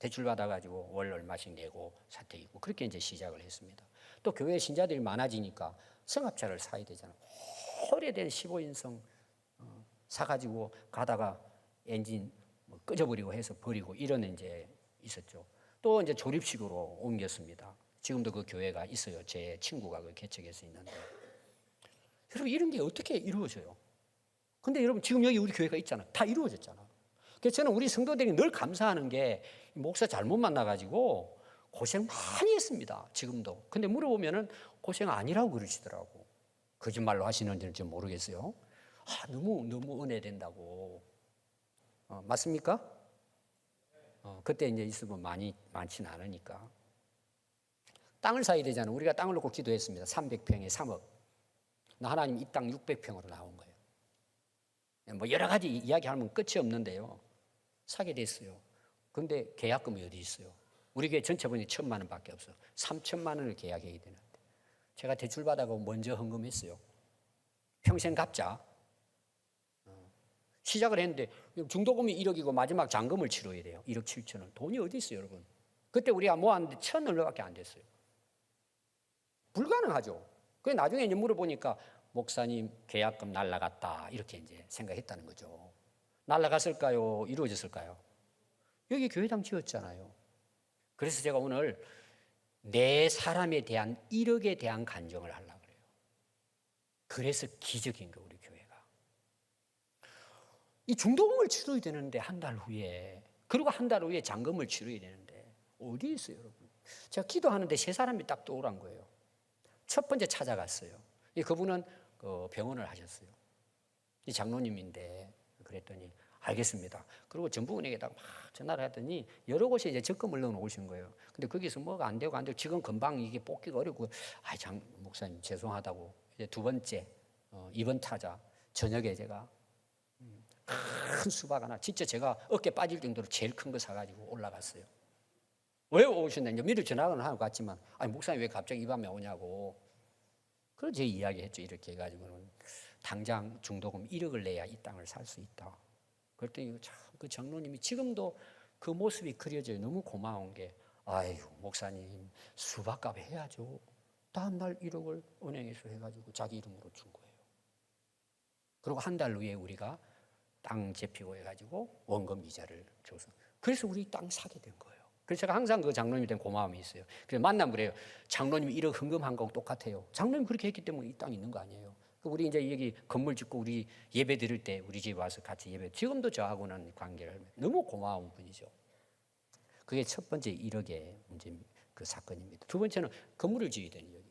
대출 받아가지고 월 얼마씩 내고 사택이고 그렇게 이제 시작을 했습니다. 또 교회 신자들이 많아지니까 승합차를 사야 되잖아요. 오래된 15인승 사가지고 가다가 엔진 끄져버리고 해서 버리고 이런 이제 있었죠. 또 이제 조립식으로 옮겼습니다. 지금도 그 교회가 있어요. 제 친구가 그 개척해서 있는데. 여러분 이런 게 어떻게 이루어져요? 근데 여러분 지금 여기 우리 교회가 있잖아요. 다 이루어졌잖아. 그래서 저는 우리 성도들이 늘 감사하는 게 목사 잘못 만나가지고 고생 많이 했습니다. 지금도. 근데 물어보면은 고생 아니라고 그러시더라고. 거짓말로 하시는지는 좀 모르겠어요. 너무 은혜 된다고. 맞습니까? 그때 이제 있으면 많지는 않으니까. 땅을 사야 되잖아요. 우리가 땅을 놓고 기도했습니다. 300평에 3억. 하나님 이 땅 600평으로 나온 거예요. 뭐 여러 가지 이야기하면 끝이 없는데요. 사게 됐어요. 근데 계약금이 어디 있어요? 우리 교회 전체 본이 1,000만 원밖에 없어. 3,000만 원을 계약해야 되는데 제가 대출 받아가고 먼저 헌금했어요. 평생 갚자. 시작을 했는데 중도금이 1억이고 마지막 잔금을 치러야 돼요. 1억 7천 원. 돈이 어디 있어요, 여러분? 그때 우리가 모았는데 1,000얼마밖에 안 됐어요. 불가능하죠. 그래서 나중에 이제 물어보니까 목사님 계약금 날라갔다 이렇게 이제 생각했다는 거죠. 날라갔을까요? 이루어졌을까요? 여기 교회당 지었잖아요. 그래서 제가 오늘 내 사람에 대한 1억에 대한 간정을 하려고 그래요. 그래서 기적인 거 우리 교회가. 이 중도금을 치러야 되는데 한 달 후에 그리고 한 달 후에 잔금을 치러야 되는데 어디 있어요 여러분? 제가 기도하는데 세 사람이 딱 떠오른 거예요. 첫 번째 찾아갔어요. 그분은 병원을 하셨어요. 이 장로님인데 그랬더니 알겠습니다. 그리고 전부은행에다가 막 전화를 했더니 여러 곳에 이제 적금을 넣어 놓으신 거예요. 근데 거기서 뭐가 안 되고 지금 금방 이게 뽑기가 어렵고 장 목사님 죄송하다고 이제 두 번째 2번 타자 저녁에 제가 큰 수박 하나 진짜 제가 어깨 빠질 정도로 제일 큰 거 사가지고 올라갔어요. 왜 오셨냐? 이제 미리 전화는 하고 갔지만 목사님 왜 갑자기 이 밤에 오냐고. 그래서 제 이야기했죠. 이렇게 해가지고는 당장 중도금 1억을 내야 이 땅을 살 수 있다. 그랬더니 참 그 장로님이 지금도 그 모습이 그려져요. 너무 고마운 게 아유 목사님 수박값 해야죠. 다음날 1억을 은행에서 해가지고 자기 이름으로 준 거예요. 그리고 한 달 후에 우리가 땅 재피고 해가지고 원금 이자를 줘서 그래서 우리 땅 사게 된 거예요. 그래서 제가 항상 그 장로님에 대한 고마움이 있어요. 그래서 만나면 그래요. 장로님이 1억 헌금한 거 똑같아요. 장로님 그렇게 했기 때문에 이 땅 있는 거 아니에요. 우리 이제 여기 건물 짓고 우리 예배 드릴 때 우리 집 와서 같이 예배. 지금도 저하고는 관계를 너무 고마운 분이죠. 그게 첫 번째 1억의 문제 그 사건입니다. 두 번째는 건물을 지어야 되는 여기.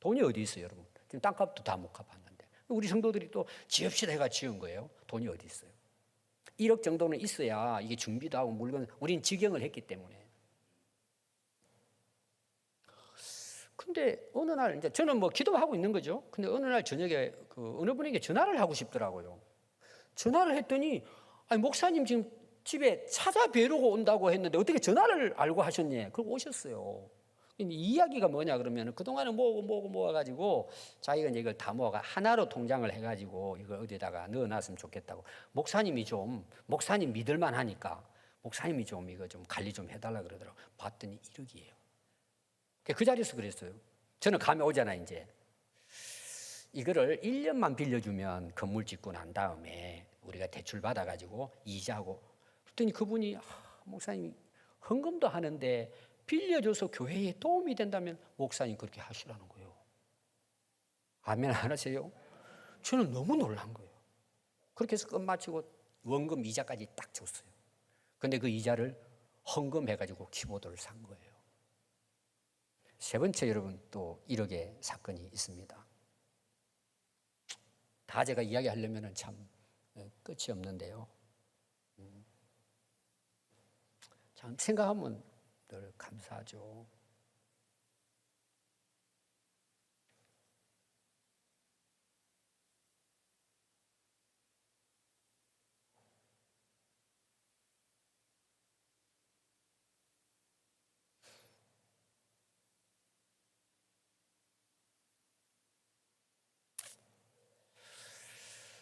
돈이 어디 있어요, 여러분? 지금 땅값도 다 못 갚았는데 우리 성도들이 또 지읍시다 해가 지은 거예요. 돈이 어디 있어요? 1억 정도는 있어야 이게 준비도 하고 물건 우리는 직영을 했기 때문에. 근데 어느 날 이제 저는 뭐 기도하고 있는 거죠. 근데 어느 날 저녁에 그 어느 분에게 전화를 하고 싶더라고요. 전화를 했더니 목사님 지금 집에 찾아뵈려고 온다고 했는데 어떻게 전화를 알고 하셨니? 그러고 오셨어요. 이야기가 뭐냐 그러면 그동안은 뭐고 모아가지고 자기가 이제 이걸 다 모아가 하나로 통장을 해가지고 이걸 어디다가 넣어놨으면 좋겠다고. 목사님 믿을만 하니까 목사님이 좀 이거 좀 관리 좀 해달라 그러더라고. 봤더니 1억이에요. 그 자리에서 그랬어요. 저는 감이 오잖아요, 이제. 이거를 1년만 빌려주면 건물 짓고 난 다음에 우리가 대출 받아가지고 이자하고. 그랬더니 그분이 목사님 헌금도 하는데 빌려줘서 교회에 도움이 된다면 목사님 그렇게 하시라는 거예요. 아멘 안 하세요? 저는 너무 놀란 거예요. 그렇게 해서 끝마치고 원금 이자까지 딱 줬어요. 근데 그 이자를 헌금해가지고 키보드를 산 거예요. 세 번째, 여러분, 또 1억의 사건이 있습니다. 다 제가 이야기하려면 참 끝이 없는데요. 참 생각하면 늘 감사하죠.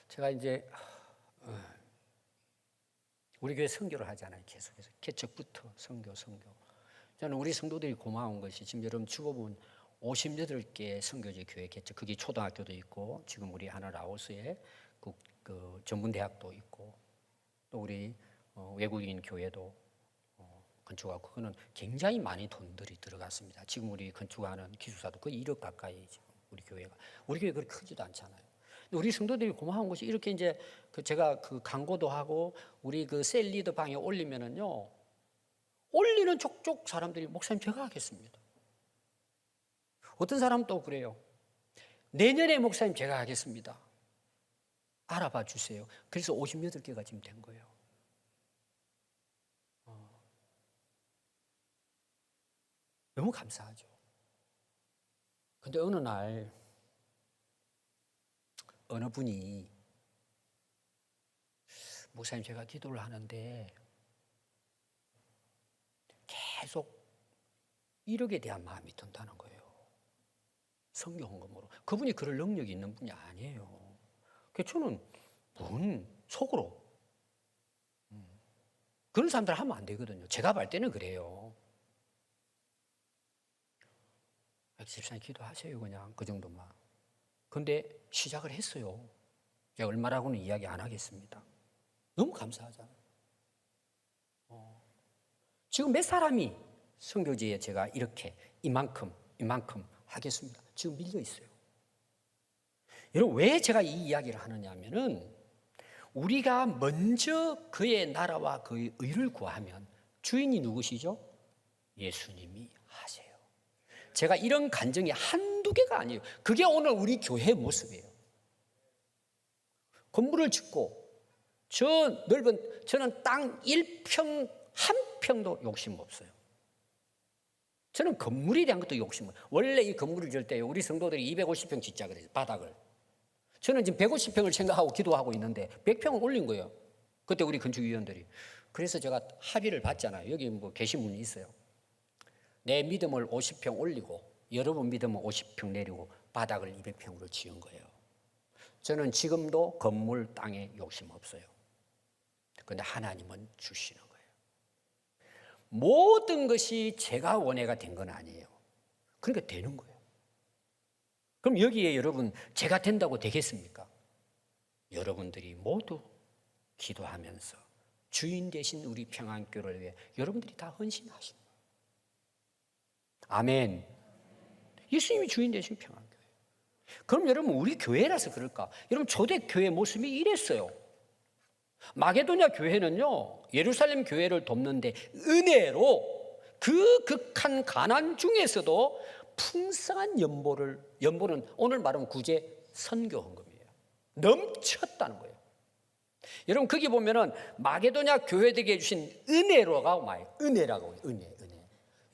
제가 이제 우리 교회 선교를 하잖아요. 계속해서 개척부터 선교. 저는 우리 성도들이 고마운 것이 지금 여러분 죽어본 58개 선교지 교회 개척, 그게 초등학교도 있고 지금 우리 하나라오스에 그 전문대학도 있고 또 우리 외국인 교회도 건축하고, 그거는 굉장히 많이 돈들이 들어갔습니다. 지금 우리 건축하는 기술사도 거의 1억 가까이 지금 우리 교회가 그렇게 크지도 않잖아요. 우리 성도들이 고마운 것이 이렇게 이제 제가 그 광고도 하고 우리 그 셀리더 방에 올리면은요, 올리는 족족 사람들이 목사님 제가 하겠습니다. 어떤 사람 또 그래요. 내년에 목사님 제가 하겠습니다. 알아봐 주세요. 그래서 58개가 지금 된 거예요. 너무 감사하죠. 근데 어느 날 어느 분이 목사님 제가 기도를 하는데 계속 1억에 대한 마음이 든다는 거예요. 성교 헌금으로. 그분이 그럴 능력이 있는 분이 아니에요. 그래서 저는 속으로 그런 사람들 하면 안 되거든요. 제가 볼 때는 그래요. 집사님 기도하세요, 그냥 그 정도만. 근데 시작을 했어요. 제가 얼마라고는 이야기 안 하겠습니다. 너무 감사하잖아요. 지금 몇 사람이 선교지에 제가 이렇게 이만큼 하겠습니다. 지금 밀려 있어요. 여러분, 왜 제가 이 이야기를 하느냐 하면은 우리가 먼저 그의 나라와 그의 의를 구하면 주인이 누구시죠? 예수님이 하세요. 제가 이런 간증이 한두 개가 아니에요. 그게 오늘 우리 교회의 모습이에요. 건물을 짓고 저는 땅 1평 1평도 욕심 없어요. 저는 건물에 대한 것도 욕심 없어요. 원래 이 건물을 지을 때 우리 성도들이 250평 짓자 그래요. 바닥을. 저는 지금 150평을 생각하고 기도하고 있는데 100평을 올린 거예요. 그때 우리 건축위원들이. 그래서 제가 합의를 봤잖아요. 여기 뭐 게시문이 있어요. 내 믿음을 50평 올리고 여러분 믿음을 50평 내리고 바닥을 200평으로 지은 거예요. 저는 지금도 건물 땅에 욕심 없어요. 그런데 하나님은 주시는 거예요. 모든 것이 제가 원해가 된 건 아니에요. 그러니까 되는 거예요. 그럼 여기에 여러분 제가 된다고 되겠습니까? 여러분들이 모두 기도하면서 주인 되신 우리 평안교를 위해 여러분들이 다 헌신하신 거예요. 아멘. 예수님이 주인 되신 평안교회. 그럼 여러분 우리 교회라서 그럴까? 여러분 초대교회 모습이 이랬어요. 마게도냐 교회는요, 예루살렘 교회를 돕는데 은혜로 그 극한 가난 중에서도 풍성한 연보는 오늘 말하면 구제 선교 헌금이에요. 넘쳤다는 거예요. 여러분 거기 보면은 마게도냐 교회에게 주신 은혜로가 뭐예요? 은혜라고 해요. 은혜.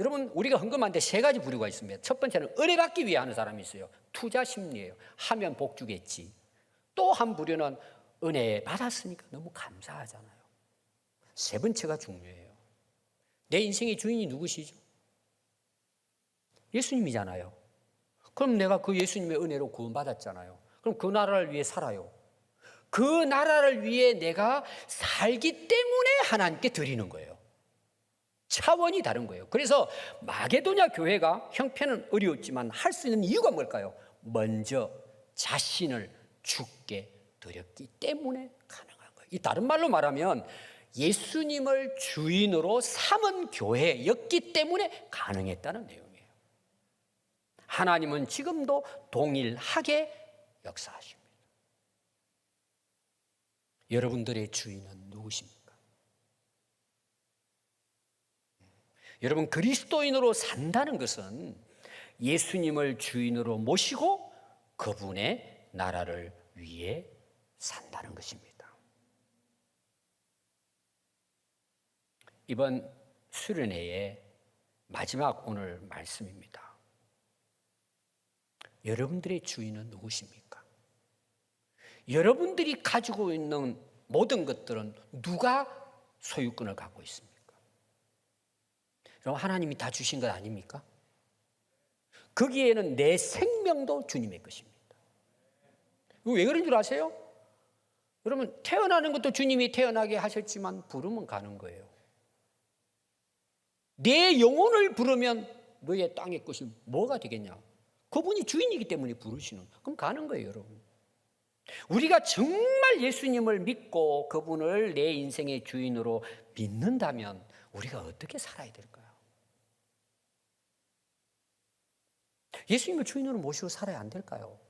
여러분 우리가 헌금하는데 세 가지 부류가 있습니다. 첫 번째는 은혜 받기 위해 하는 사람이 있어요. 투자 심리예요. 하면 복 주겠지. 또 한 부류는 은혜 받았으니까 너무 감사하잖아요. 세 번째가 중요해요. 내 인생의 주인이 누구시죠? 예수님이잖아요. 그럼 내가 그 예수님의 은혜로 구원받았잖아요. 그럼 그 나라를 위해 살아요. 그 나라를 위해 내가 살기 때문에 하나님께 드리는 거예요. 차원이 다른 거예요. 그래서 마게도냐 교회가 형편은 어려웠지만 할 수 있는 이유가 뭘까요? 먼저 자신을 주께 드렸기 때문에 가능한 거예요. 이 다른 말로 말하면 예수님을 주인으로 삼은 교회였기 때문에 가능했다는 내용이에요. 하나님은 지금도 동일하게 역사하십니다. 여러분들의 주인은 누구십니까? 여러분, 그리스도인으로 산다는 것은 예수님을 주인으로 모시고 그분의 나라를 위해 산다는 것입니다. 이번 수련회의 마지막 오늘 말씀입니다. 여러분들의 주인은 누구십니까? 여러분들이 가지고 있는 모든 것들은 누가 소유권을 갖고 있습니까? 그럼 하나님이 다 주신 것 아닙니까? 거기에는 내 생명도 주님의 것입니다. 왜 그런 줄 아세요? 여러분, 태어나는 것도 주님이 태어나게 하셨지만 부르면 가는 거예요. 내 영혼을 부르면 너의 땅의 것이 뭐가 되겠냐? 그분이 주인이기 때문에 부르시는, 그럼 가는 거예요, 여러분. 우리가 정말 예수님을 믿고 그분을 내 인생의 주인으로 믿는다면 우리가 어떻게 살아야 될까요? 예수님을 주인으로 모시고 살아야 안 될까요?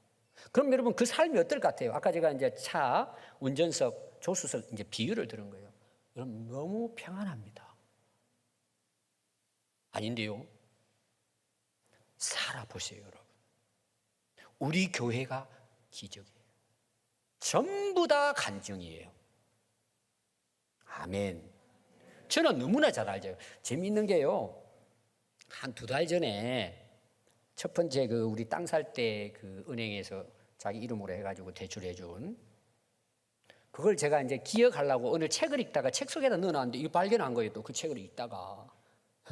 그럼 여러분, 그 삶이 어떨 것 같아요? 아까 제가 이제 차 운전석, 조수석 이제 비유를 들은 거예요. 여러분, 너무 평안합니다. 아닌데요. 살아보세요, 여러분. 우리 교회가 기적이에요. 전부 다 간증이에요. 아멘. 저는 너무나 잘 알죠. 재미있는 게요. 한 2달 전에 첫 번째 우리 땅 살 때 은행에서 자기 이름으로 해가지고 대출해준 그걸 제가 이제 기억하려고 오늘 책을 읽다가 책 속에다 넣어놨는데 이거 발견한 거예요. 또 그 책을 읽다가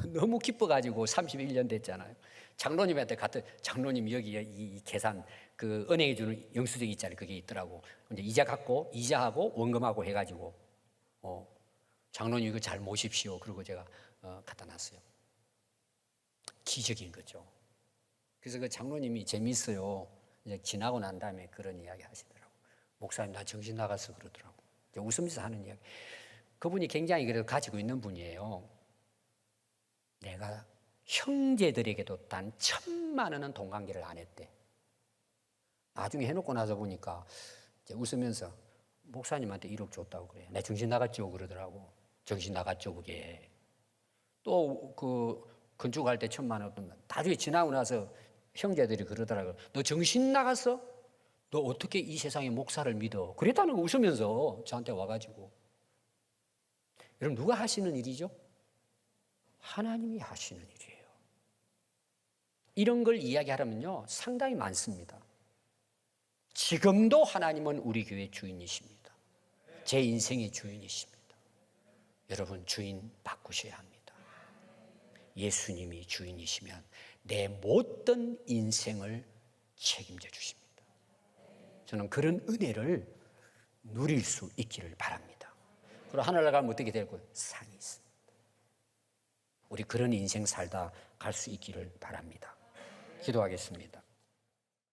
너무 기뻐가지고 31년 됐잖아요. 장로님한테 장로님 여기 이 계산 은행에 주는 영수증 있잖아요. 그게 있더라고. 이제 이자 갖고 이자하고 원금하고 해가지고 장로님 이거 잘 모십시오. 그리고 제가 갖다 놨어요. 기적인 거죠. 그래서 그 장로님이 재밌어요. 이제 지나고 난 다음에 그런 이야기 하시더라고. 목사님 나 정신 나갔어 그러더라고. 웃으면서 하는 이야기. 그분이 굉장히 그래도 가지고 있는 분이에요. 내가 형제들에게도 단 1,000만 원은 돈 관계를 안 했대. 나중에 해놓고 나서 보니까 이제 웃으면서 목사님한테 1억 줬다고 그래. 내 정신 나갔죠 그러더라고. 정신 나갔죠 그게. 또 건축할 때 1,000만 원 나중에 지나고 나서 형제들이 그러더라고요. 너 정신 나갔어? 너 어떻게 이 세상에 목사를 믿어? 그랬다는 거 웃으면서 저한테 와가지고. 여러분 누가 하시는 일이죠? 하나님이 하시는 일이에요. 이런 걸 이야기하려면요 상당히 많습니다. 지금도 하나님은 우리 교회 주인이십니다. 제 인생의 주인이십니다. 여러분 주인 바꾸셔야 합니다. 예수님이 주인이시면 내 못된 인생을 책임져 주십니다. 저는 그런 은혜를 누릴 수 있기를 바랍니다. 그리고 하늘나라 가면 어떻게 될 거예요? 상이 있습니다. 우리 그런 인생 살다 갈 수 있기를 바랍니다. 기도하겠습니다.